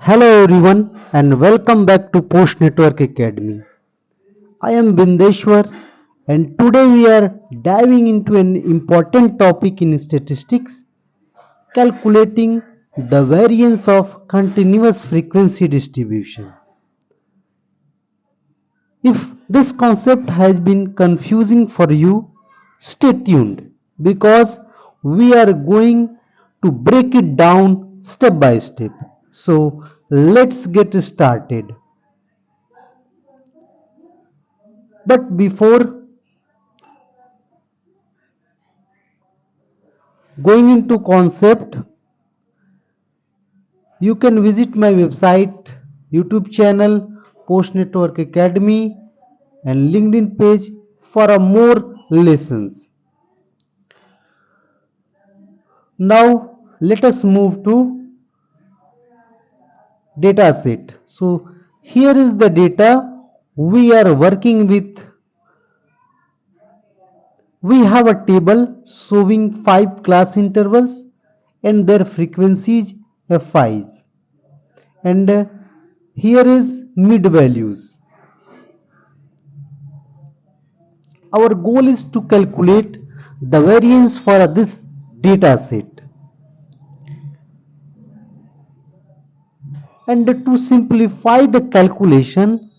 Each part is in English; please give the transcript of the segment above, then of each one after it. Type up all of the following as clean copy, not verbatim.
Hello everyone and welcome back to Post Network Academy. I am Bindeshwar and today we are diving into an important topic in statistics, calculating the variance of continuous frequency distribution. If this concept has been confusing for you, stay tuned because we are going to break it down step by step. So let's get started. But before going into concept, you can visit my website, YouTube channel, Post Network Academy and LinkedIn page for a more lessons. Now let us move to data set. So here is the data we are working with. We have a table showing 5 class intervals and their frequencies FIs. And here is mid values. Our goal is to calculate the variance for this data set. And to simplify the calculation,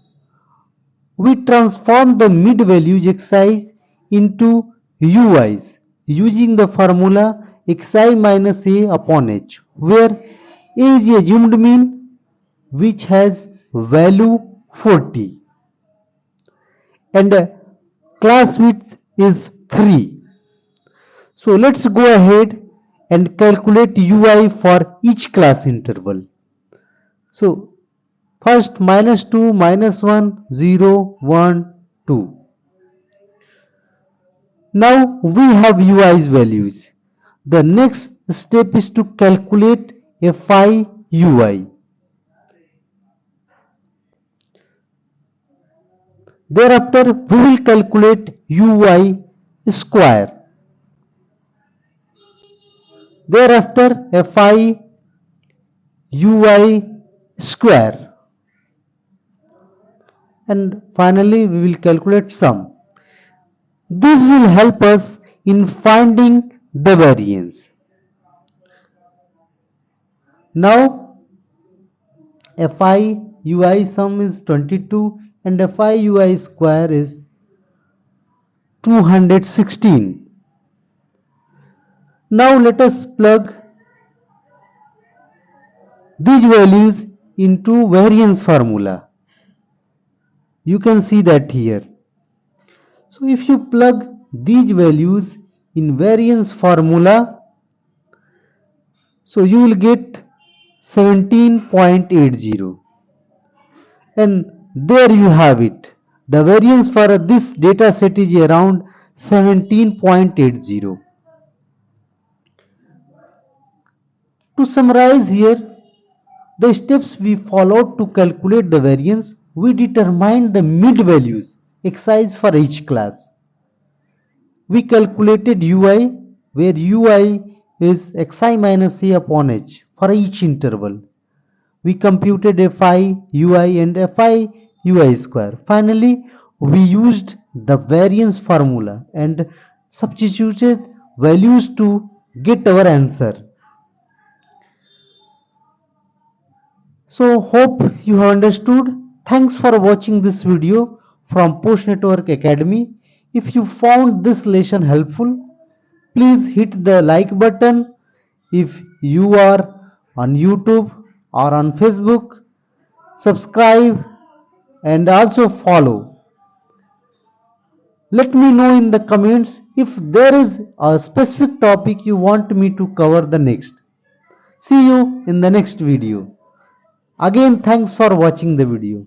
we transform the mid values xi into ui's using the formula xi minus a upon h, where a is assumed mean which has value 40 and class width is 3. So let's go ahead and calculate ui for each class interval. So first -2, -1, 0, 1, 2. Now we have ui's values. The next step is to calculate fi ui. Thereafter we will calculate ui square. Thereafter fi ui square, and finally we will calculate sum. This will help us in finding the variance. Now fi ui sum is 22 and fi ui square is 216. Now let us plug these values into variance formula. You can see that here. So if you plug these values in variance formula, so you will get 17.80, and there you have it. The variance for this data set is around 17.80. To summarize here, the steps we followed to calculate the variance: we determined the mid values xi's for each class. We calculated ui, where ui is xi minus a upon h for each interval. We computed fi ui and fi ui square. Finally, we used the variance formula and substituted values to get our answer. So hope you have understood. Thanks for watching this video from Post Network Academy. If you found this lesson helpful, please hit the like button. If you are on YouTube or on Facebook, subscribe and also follow. Let me know in the comments if there is a specific topic you want me to cover the next. See you in the next video. Again, thanks for watching the video.